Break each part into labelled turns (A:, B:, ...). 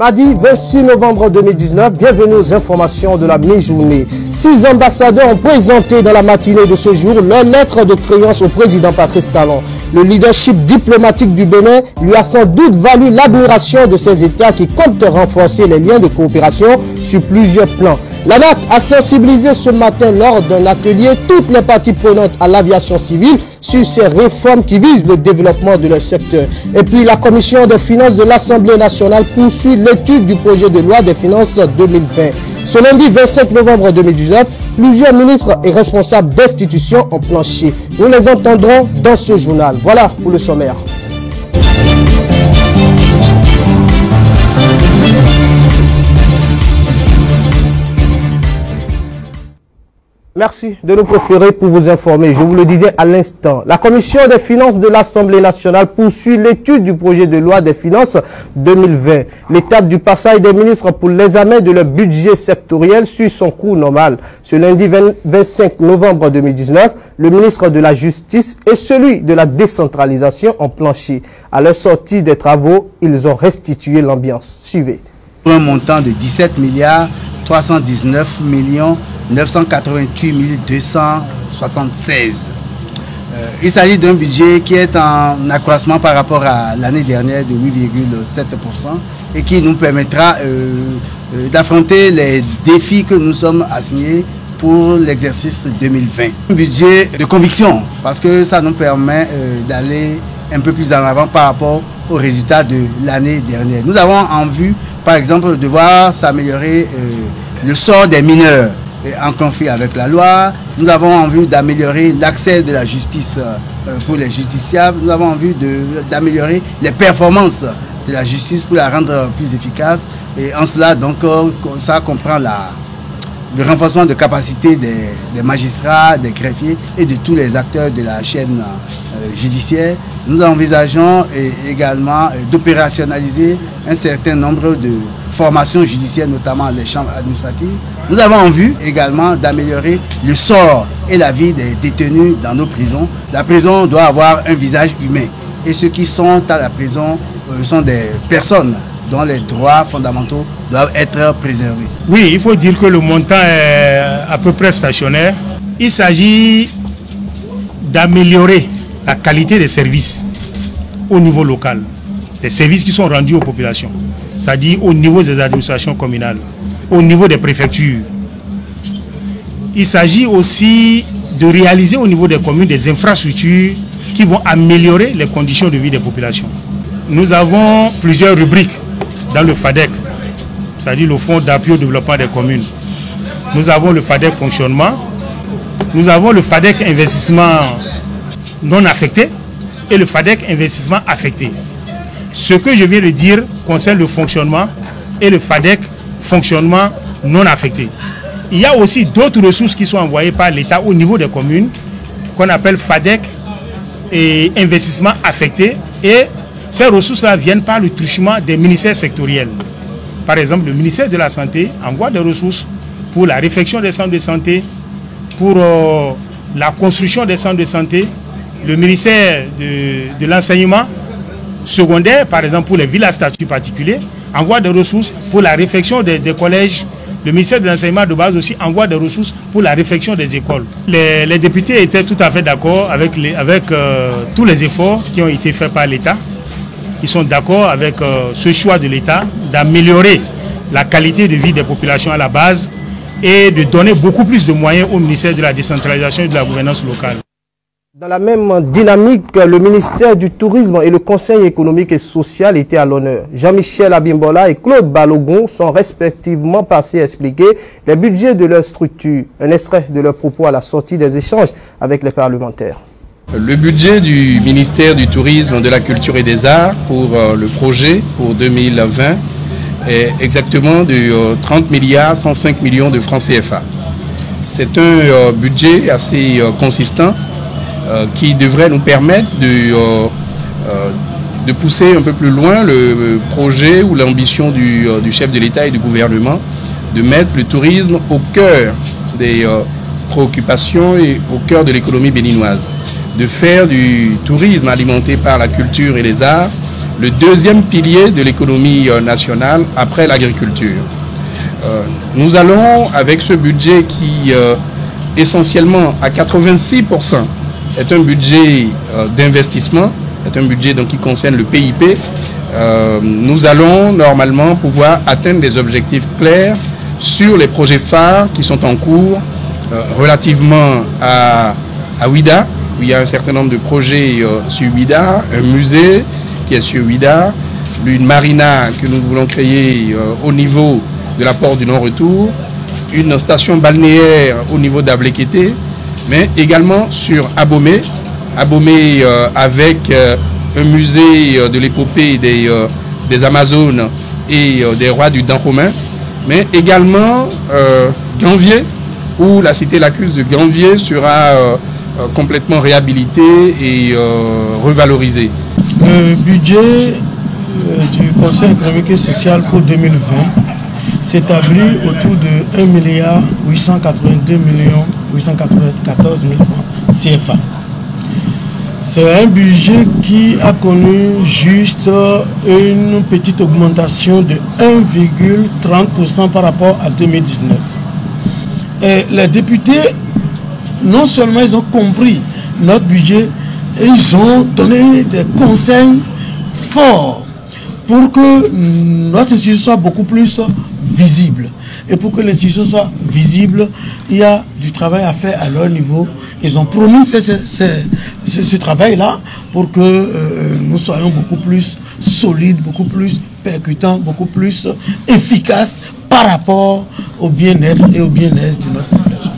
A: Mardi 26 novembre 2019, bienvenue aux informations de la mi-journée. 6 ambassadeurs ont présenté dans la matinée de ce jour leur lettre de créance au président Patrice Talon. Le leadership diplomatique du Bénin lui a sans doute valu l'admiration de ces États qui comptent renforcer les liens de coopération sur plusieurs plans. L'ANAC a sensibilisé ce matin lors d'un atelier toutes les parties prenantes à l'aviation civile sur ces réformes qui visent le développement de leur secteur. Et puis la commission des finances de l'Assemblée nationale poursuit l'étude du projet de loi des finances 2020. Ce lundi 25 novembre 2019, plusieurs ministres et responsables d'institutions ont planché. Nous les entendrons dans ce journal. Voilà pour le sommaire. Merci de nous préférer pour vous informer. Je vous le disais à l'instant, la commission des finances de l'Assemblée nationale poursuit l'étude du projet de loi des finances 2020. L'étape du passage des ministres pour l'examen de leur budget sectoriel suit son cours normal. Ce lundi 25 novembre 2019, le ministre de la Justice et celui de la décentralisation ont planché. À leur sortie des travaux, ils ont restitué l'ambiance. Suivez.
B: Un montant de 17 milliards 319 millions 988 276. Il s'agit d'un budget qui est en accroissement par rapport à l'année dernière de 8,7% et qui nous permettra d'affronter les défis que nous sommes assignés pour l'exercice 2020. Un budget de conviction parce que ça nous permet d'aller un peu plus en avant par rapport aux résultats de l'année dernière. Nous avons en vue, par exemple, de voir s'améliorer le sort des mineurs en conflit avec la loi. Nous avons envie d'améliorer l'accès de la justice pour les justiciables. Nous avons envie d'améliorer les performances de la justice pour la rendre plus efficace. Et en cela, donc, ça comprend le renforcement de capacité des magistrats, des greffiers et de tous les acteurs de la chaîne judiciaire. Nous envisageons également d'opérationnaliser un certain nombre de formations judiciaires, notamment les chambres administratives. Nous avons en vue également d'améliorer le sort et la vie des détenus dans nos prisons. La prison doit avoir un visage humain. Et ceux qui sont à la prison sont des personnes dont les droits fondamentaux doivent être préservés.
C: Oui, il faut dire que le montant est à peu près stationnaire. Il s'agit d'améliorer la qualité des services au niveau local. Les services qui sont rendus aux populations, c'est-à-dire au niveau des administrations communales, au niveau des préfectures. Il s'agit aussi de réaliser au niveau des communes des infrastructures qui vont améliorer les conditions de vie des populations. Nous avons plusieurs rubriques dans le FADEC, c'est-à-dire le Fonds d'appui au développement des communes. Nous avons le FADEC fonctionnement, nous avons le FADEC investissement non affecté et le FADEC investissement affecté. Ce que je viens de dire concerne le fonctionnement et le FADEC fonctionnement non affecté. Il y a aussi d'autres ressources qui sont envoyées par l'État au niveau des communes qu'on appelle FADEC et investissement affecté, et ces ressources-là viennent par le truchement des ministères sectoriels. Par exemple, le ministère de la Santé envoie des ressources pour la réfection des centres de santé, pour la construction des centres de santé. Le ministère de l'enseignement secondaire, par exemple pour les villes à statut particulier, envoie des ressources pour la réfection des collèges. Le ministère de l'enseignement de base aussi envoie des ressources pour la réfection des écoles. Les députés étaient tout à fait d'accord avec tous les efforts qui ont été faits par l'État. Ils sont d'accord avec ce choix de l'État d'améliorer la qualité de vie des populations à la base et de donner beaucoup plus de moyens au ministère de la décentralisation et de la gouvernance locale.
A: Dans la même dynamique, le ministère du Tourisme et le Conseil économique et social étaient à l'honneur. Jean-Michel Abimbola et Claude Balogun sont respectivement passés expliquer les budgets de leur structure. Un extrait de leurs propos à la sortie des échanges avec les parlementaires.
D: Le budget du ministère du Tourisme, de la Culture et des Arts pour le projet pour 2020 est exactement de 30 milliards 105 millions de francs CFA. C'est un budget assez consistant qui devrait nous permettre de pousser un peu plus loin le projet ou l'ambition du chef de l'État et du gouvernement de mettre le tourisme au cœur des préoccupations et au cœur de l'économie béninoise, de faire du tourisme alimenté par la culture et les arts le deuxième pilier de l'économie nationale après l'agriculture. Nous allons, avec ce budget qui essentiellement à 86% est un budget d'investissement, est un budget donc, qui concerne le PIP, nous allons normalement pouvoir atteindre des objectifs clairs sur les projets phares qui sont en cours relativement à Ouida, où il y a un certain nombre de projets sur Ouida, un musée qui est sur Ouida, une marina que nous voulons créer au niveau de la porte du non-retour, une station balnéaire au niveau d'Ablékété, mais également sur Abomey, avec un musée de l'épopée des Amazones et des rois du Dahomey, mais également Ganvié, où la cité lacustre de Ganvié sera complètement réhabilitée et revalorisée.
E: Le budget du Conseil économique et social pour 2020 s'établit autour de 1 882 894 000 francs CFA. C'est un budget qui a connu juste une petite augmentation de 1,30% par rapport à 2019. Et les députés, non seulement ils ont compris notre budget, ils ont donné des conseils forts pour que notre institution soit beaucoup plus visible. Et pour que l'institution soit visible, il y a du travail à faire à leur niveau. Ils ont promis de faire ce travail-là pour que nous soyons beaucoup plus solides, beaucoup plus percutants, beaucoup plus efficaces par rapport au bien-être et au bien-être de notre population.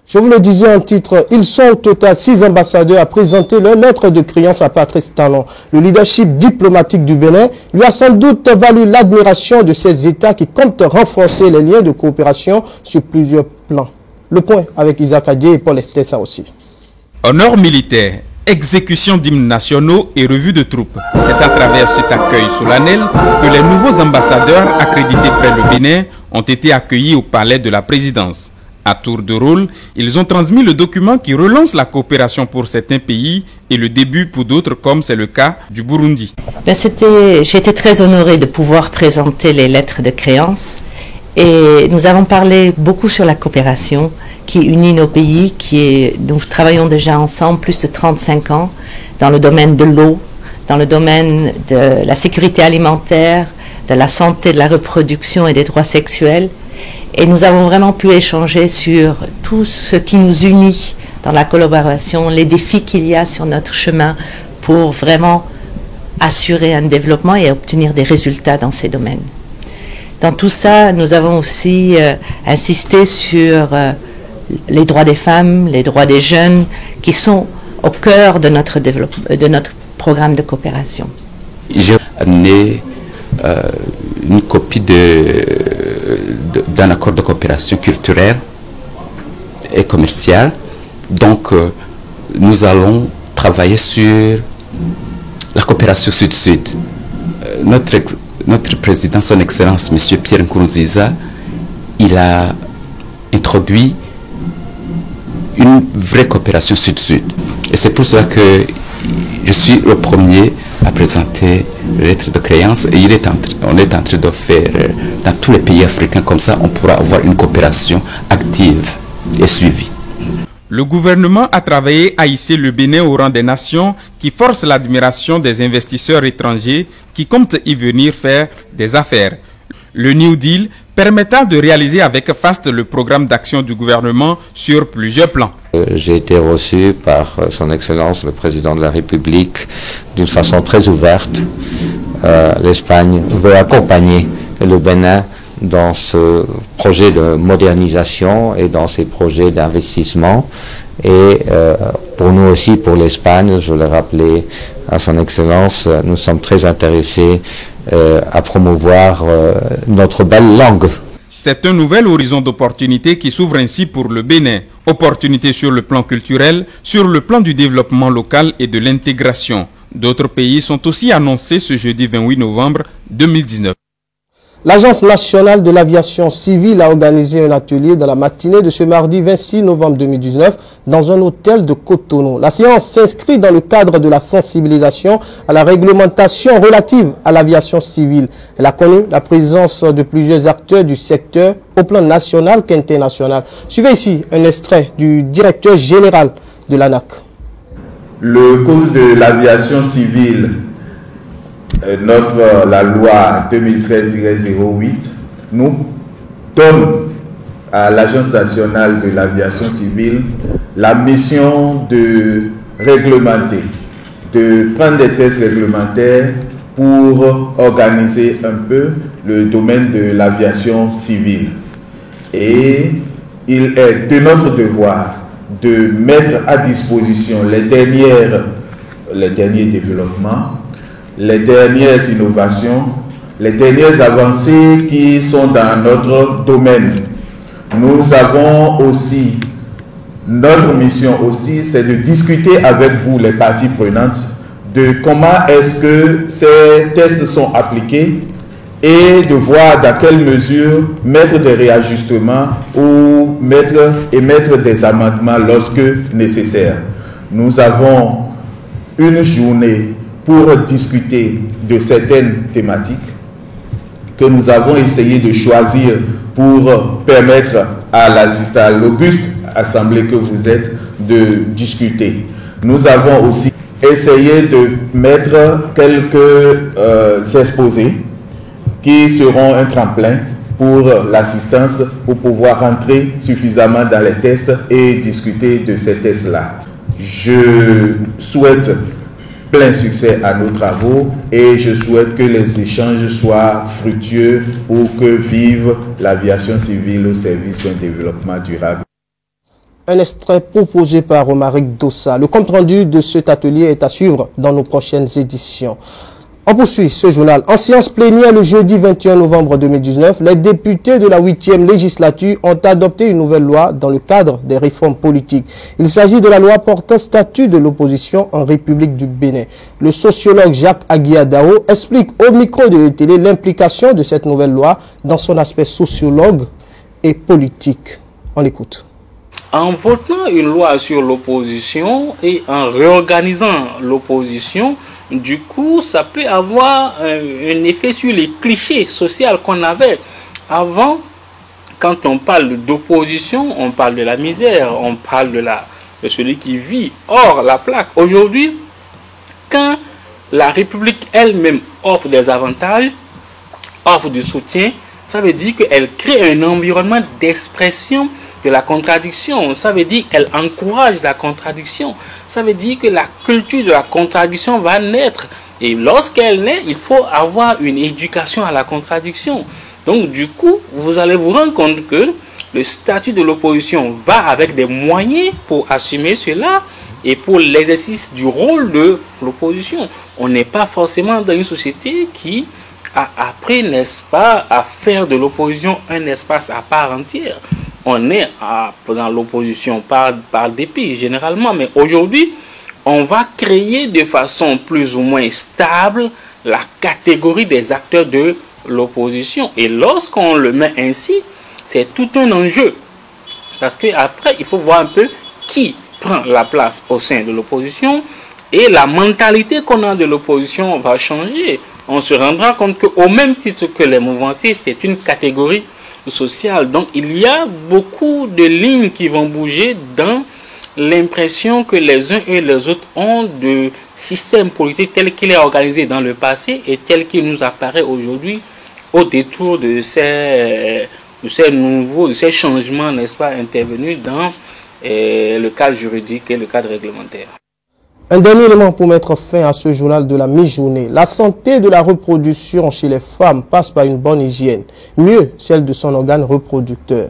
A: Je vous le disais en titre, ils sont au total 6 ambassadeurs à présenter leur lettre de créance à Patrice Talon. Le leadership diplomatique du Bénin lui a sans doute valu l'admiration de ces États qui comptent renforcer les liens de coopération sur plusieurs plans. Le point avec Isaac Adjé et Paul Estessa aussi.
F: Honneur militaire, exécution d'hymnes nationaux et revue de troupes. C'est à travers cet accueil solennel que les nouveaux ambassadeurs accrédités près le Bénin ont été accueillis au palais de la présidence. À tour de rôle, ils ont transmis le document qui relance la coopération pour certains pays et le début pour d'autres, comme c'est le cas du Burundi.
G: J'ai été très honorée de pouvoir présenter les lettres de créance et nous avons parlé beaucoup sur la coopération qui unit nos pays, nous travaillons déjà ensemble plus de 35 ans dans le domaine de l'eau, dans le domaine de la sécurité alimentaire, de la santé, de la reproduction et des droits sexuels. Et nous avons vraiment pu échanger sur tout ce qui nous unit dans la collaboration, les défis qu'il y a sur notre chemin pour vraiment assurer un développement et obtenir des résultats dans ces domaines. Dans tout ça, nous avons aussi insisté sur les droits des femmes, les droits des jeunes, qui sont au cœur de notre programme de coopération.
H: J'ai amené une copie d'un accord de coopération culturelle et commerciale. Donc, nous allons travailler sur la coopération sud-sud. Notre président, son Excellence, M. Pierre Nkurunziza, il a introduit une vraie coopération sud-sud. Et c'est pour cela que je suis le premier à présenter les lettres de créance et on est en train de faire dans tous les pays africains, comme ça on pourra avoir une coopération active et suivie.
F: Le gouvernement a travaillé à hisser le Bénin au rang des nations qui forcent l'admiration des investisseurs étrangers qui comptent y venir faire des affaires. Le New Deal permettra de réaliser avec FAST le programme d'action du gouvernement sur plusieurs plans.
I: J'ai été reçu par son Excellence le Président de la République d'une façon très ouverte. L'Espagne veut accompagner le Bénin dans ce projet de modernisation et dans ces projets d'investissement. Et pour nous aussi, pour l'Espagne, je l'ai rappelé à son Excellence, nous sommes très intéressés à promouvoir notre belle langue.
F: C'est un nouvel horizon d'opportunités qui s'ouvre ainsi pour le Bénin. Opportunités sur le plan culturel, sur le plan du développement local et de l'intégration. D'autres pays sont aussi annoncés ce jeudi 28 novembre 2019.
A: L'Agence nationale de l'aviation civile a organisé un atelier dans la matinée de ce mardi 26 novembre 2019 dans un hôtel de Cotonou. La séance s'inscrit dans le cadre de la sensibilisation à la réglementation relative à l'aviation civile. Elle a connu la présence de plusieurs acteurs du secteur au plan national qu'international. Suivez ici un extrait du directeur général de l'ANAC.
J: Le code de l'aviation civile, la loi 2013-08, nous donne à l'Agence nationale de l'aviation civile la mission de réglementer, de prendre des tests réglementaires pour organiser un peu le domaine de l'aviation civile. Et il est de notre devoir de mettre à disposition les derniers développements, les dernières innovations, les dernières avancées qui sont dans notre domaine. Nous avons aussi, notre mission aussi, c'est de discuter avec vous, les parties prenantes, de comment est-ce que ces tests sont appliqués et de voir dans quelle mesure mettre des réajustements ou émettre des amendements lorsque nécessaire. Nous avons une journée pour discuter de certaines thématiques que nous avons essayé de choisir pour permettre à l'auguste assemblée que vous êtes de discuter. Nous avons aussi essayé de mettre quelques exposés qui seront un tremplin pour l'assistance, pour pouvoir rentrer suffisamment dans les tests et discuter de ces tests-là. Je souhaite plein succès à nos travaux et je souhaite que les échanges soient fructueux pour que vive l'aviation civile au service d'un développement durable.
A: Un extrait proposé par Romaric Dossa. Le compte-rendu de cet atelier est à suivre dans nos prochaines éditions. On poursuit ce journal. En séance plénière le jeudi 21 novembre 2019, les députés de la 8e législature ont adopté une nouvelle loi dans le cadre des réformes politiques. Il s'agit de la loi portant statut de l'opposition en République du Bénin. Le sociologue Jacques Aguiadao explique au micro de télé l'implication de cette nouvelle loi dans son aspect sociologue et politique. On l'écoute.
K: En votant une loi sur l'opposition et en réorganisant l'opposition, du coup, ça peut avoir un effet sur les clichés sociaux qu'on avait. Avant, quand on parle d'opposition, on parle de la misère, on parle de celui qui vit hors la plaque. Aujourd'hui, quand la République elle-même offre des avantages, offre du soutien, ça veut dire qu'elle crée un environnement d'expression de la contradiction. Ça veut dire qu'elle encourage la contradiction. Ça veut dire que la culture de la contradiction va naître. Et lorsqu'elle naît, il faut avoir une éducation à la contradiction. Donc du coup, vous allez vous rendre compte que le statut de l'opposition va avec des moyens pour assumer cela et pour l'exercice du rôle de l'opposition. On n'est pas forcément dans une société qui a appris, n'est-ce pas, à faire de l'opposition un espace à part entière. On est dans l'opposition par dépit généralement, mais aujourd'hui, on va créer de façon plus ou moins stable la catégorie des acteurs de l'opposition. Et lorsqu'on le met ainsi, c'est tout un enjeu. Parce qu'après, il faut voir un peu qui prend la place au sein de l'opposition et la mentalité qu'on a de l'opposition va changer. On se rendra compte qu'au même titre que les mouvanciers, c'est une catégorie sociale. Donc il y a beaucoup de lignes qui vont bouger dans l'impression que les uns et les autres ont de système politique tel qu'il est organisé dans le passé et tel qu'il nous apparaît aujourd'hui au détour de ces changements, n'est-ce pas, intervenus dans le cadre juridique et le cadre réglementaire.
A: Un dernier élément pour mettre fin à ce journal de la mi-journée. La santé de la reproduction chez les femmes passe par une bonne hygiène, mieux celle de son organe reproducteur.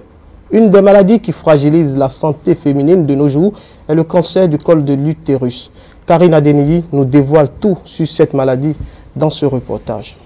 A: Une des maladies qui fragilise la santé féminine de nos jours est le cancer du col de l'utérus. Karine Adeniyi nous dévoile tout sur cette maladie dans ce reportage.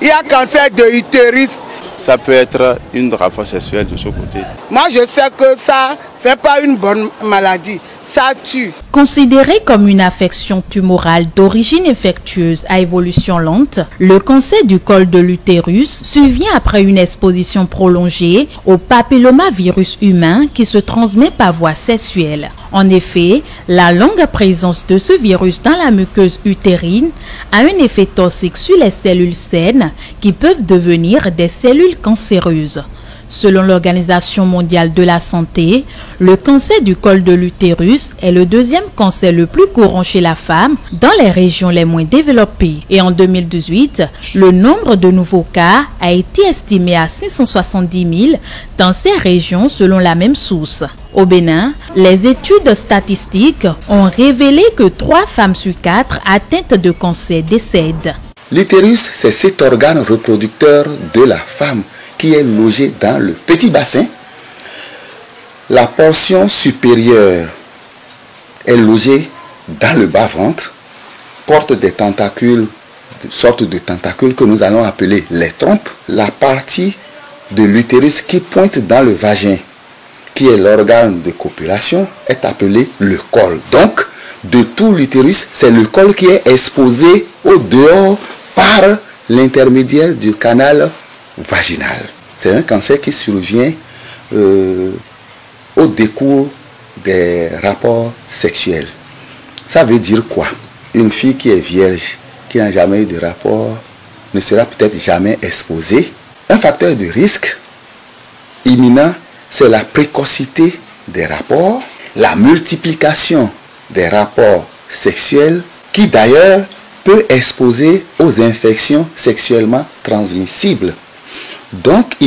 L: Il y a cancer de l'utérus.
M: Ça peut être une rapport sexuel de ce côté.
L: Moi, je sais que ça, c'est pas une bonne maladie. ça tue.
M: Considéré comme une affection tumorale d'origine infectieuse à évolution lente, le cancer du col de l'utérus survient après une exposition prolongée au papillomavirus humain qui se transmet par voie sexuelle. En effet, la longue présence de ce virus dans la muqueuse utérine a un effet toxique sur les cellules saines qui peuvent devenir des cellules cancéreuses. Selon l'Organisation mondiale de la santé, le cancer du col de l'utérus est le deuxième cancer le plus courant chez la femme dans les régions les moins développées. Et en 2018, le nombre de nouveaux cas a été estimé à 570 000 dans ces régions selon la même source. Au Bénin, les études statistiques ont révélé que 3 femmes sur 4 atteintes de cancer décèdent.
N: L'utérus, c'est cet organe reproducteur de la femme qui est logé dans le petit bassin. La portion supérieure est logée dans le bas-ventre, porte des tentacules, une sorte de tentacules que nous allons appeler les trompes. La partie de l'utérus qui pointe dans le vagin, qui est l'organe de copulation, est appelée le col. Donc, de tout l'utérus, c'est le col qui est exposé au dehors par l'intermédiaire du canal vaginal. C'est un cancer qui survient au décours des rapports sexuels. Ça veut dire quoi? Une fille qui est vierge, qui n'a jamais eu de rapport, ne sera peut-être jamais exposée. Un facteur de risque imminent, c'est la précocité des rapports, la multiplication des rapports sexuels, qui d'ailleurs peut exposer aux infections sexuellement transmissibles. Donc, il